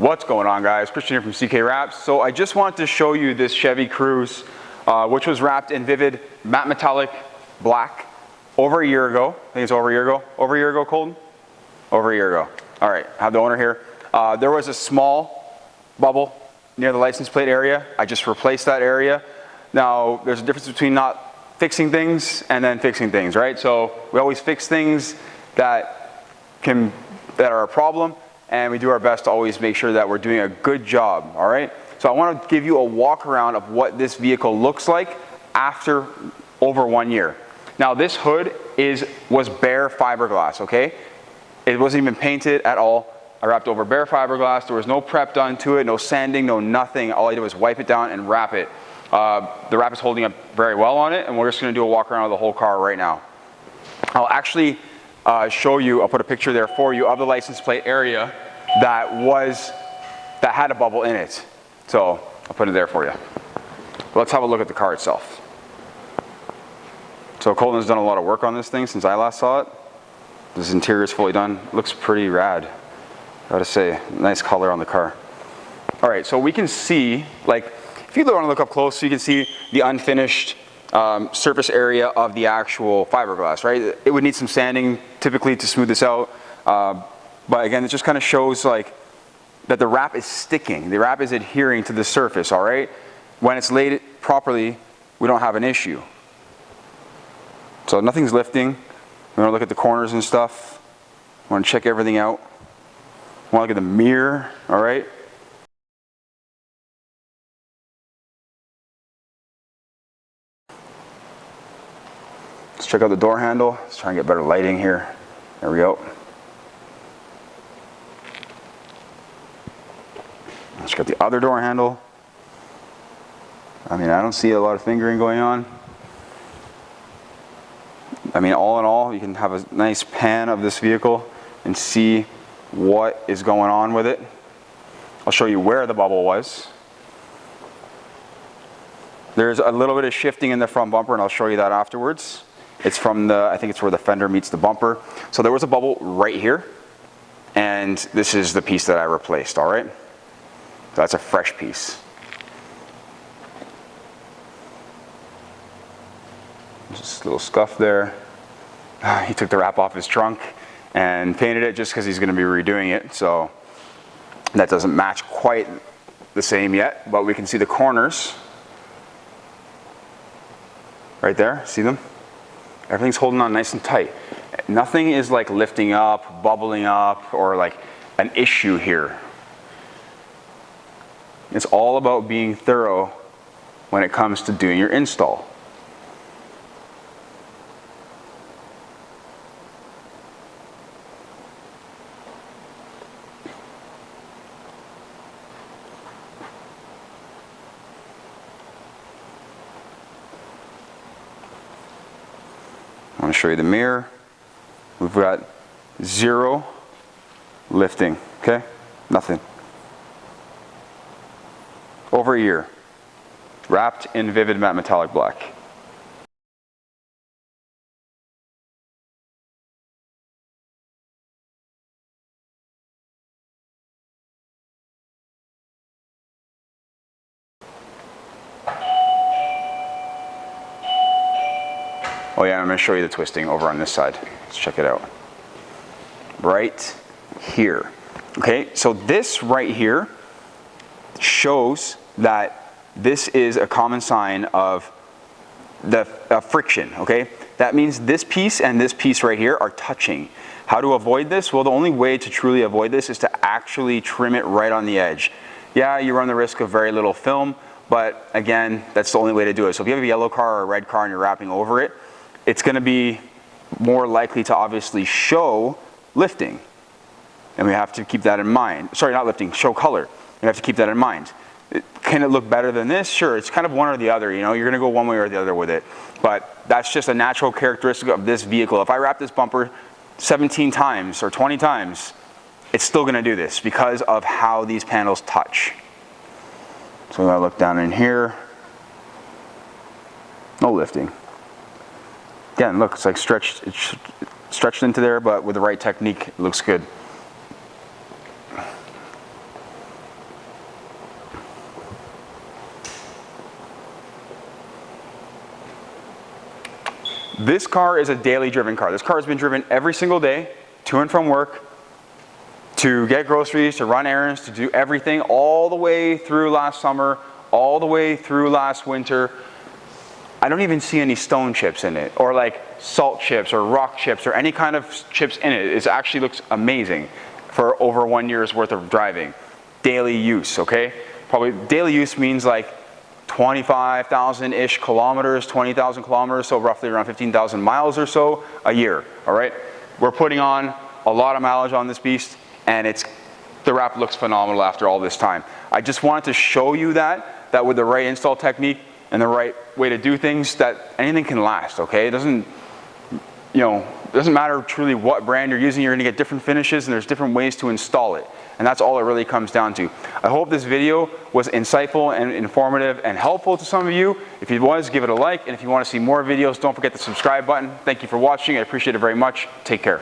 What's going on, guys? Christian here from CK Wraps. So I just wanted to show you this Chevy Cruze, which was wrapped in Vvivid matte metallic black over a year ago. I think it's over a year ago. Over a year ago, Colton? Over a year ago. All right, I have the owner here. There was a small bubble near the license plate area. I just replaced that area. Now, there's a difference between not fixing things and then fixing things, right? So we always fix things that are a problem, and we do our best to always make sure that we're doing a good job, all right? So I want to give you a walk around of what this vehicle looks like after over 1 year. Now this hood was bare fiberglass, okay? It wasn't even painted at all. I wrapped over bare fiberglass. There was no prep done to it, no sanding, no nothing. All I did was wipe it down and wrap it. The wrap is holding up very well on it, and we're just going to do a walk around of the whole car right now. I'll actually show you, I'll put a picture there for you of the license plate area that had a bubble in it. So I'll put it there for you. Let's have a look at the car itself. So Colton has done a lot of work on this thing since I last saw it. This interior is fully done. Looks pretty rad. Gotta say, nice color on the car. All right, so we can see, like, if you want to look up close, you can see the unfinished surface area of the actual fiberglass, right? It would need some sanding typically to smooth this out. But again, it just kind of shows like that the wrap is sticking. The wrap is adhering to the surface, all right? When it's laid properly, we don't have an issue. So nothing's lifting. We want to look at the corners and stuff. We want to check everything out. We want to look at the mirror, all right? Let's check out the door handle. Let's try and get better lighting here. There we go. Let's check out the other door handle. I mean, I don't see a lot of fingering going on. I mean, all in all, you can have a nice pan of this vehicle and see what is going on with it. I'll show you where the bubble was. There's a little bit of shifting in the front bumper, and I'll show you that afterwards. It's from I think it's where the fender meets the bumper. So there was a bubble right here, and this is the piece that I replaced, all right? So that's a fresh piece. Just a little scuff there. He took the wrap off his trunk and painted it just because he's going to be redoing it. So that doesn't match quite the same yet, but we can see the corners right there. See them? Everything's holding on nice and tight. Nothing is like lifting up, bubbling up, or like an issue here. It's all about being thorough when it comes to doing your install. I want to show you the mirror. We've got zero lifting, okay? Nothing. Over a year. Wrapped in Vvivid matte metallic black. Oh yeah, I'm going to show you the twisting over on this side. Let's check it out. Right here. Okay, so this right here shows that this is a common sign of the friction, okay? That means this piece and this piece right here are touching. How to avoid this? Well, the only way to truly avoid this is to actually trim it right on the edge. Yeah, you run the risk of very little film, but again, that's the only way to do it. So if you have a yellow car or a red car and you're wrapping over it, it's going to be more likely to obviously show lifting. And we have to keep that in mind. Sorry, not lifting, show color. We have to keep that in mind. Can it look better than this? Sure, it's kind of one or the other, you know, you're going to go one way or the other with it. But that's just a natural characteristic of this vehicle. If I wrap this bumper 17 times or 20 times, it's still going to do this because of how these panels touch. So I'm going to look down in here. No lifting. Again, look, it's like stretched. It's stretched into there, but with the right technique, it looks good. This car is a daily driven car. This car has been driven every single day, to and from work, to get groceries, to run errands, to do everything, all the way through last summer, all the way through last winter. I don't even see any stone chips in it, or like salt chips or rock chips or any kind of chips in it. It actually looks amazing for over 1 year's worth of driving. Daily use, okay? Probably daily use means like 25,000-ish kilometers, 20,000 kilometers, so roughly around 15,000 miles or so a year, all right? We're putting on a lot of mileage on this beast, and the wrap looks phenomenal after all this time. I just wanted to show you that with the right install technique and the right way to do things, that anything can last, okay? It doesn't matter truly what brand you're using, you're gonna get different finishes and there's different ways to install it. And that's all it really comes down to. I hope this video was insightful and informative and helpful to some of you. If it was, give it a like. And if you want to see more videos, don't forget the subscribe button. Thank you for watching. I appreciate it very much. Take care.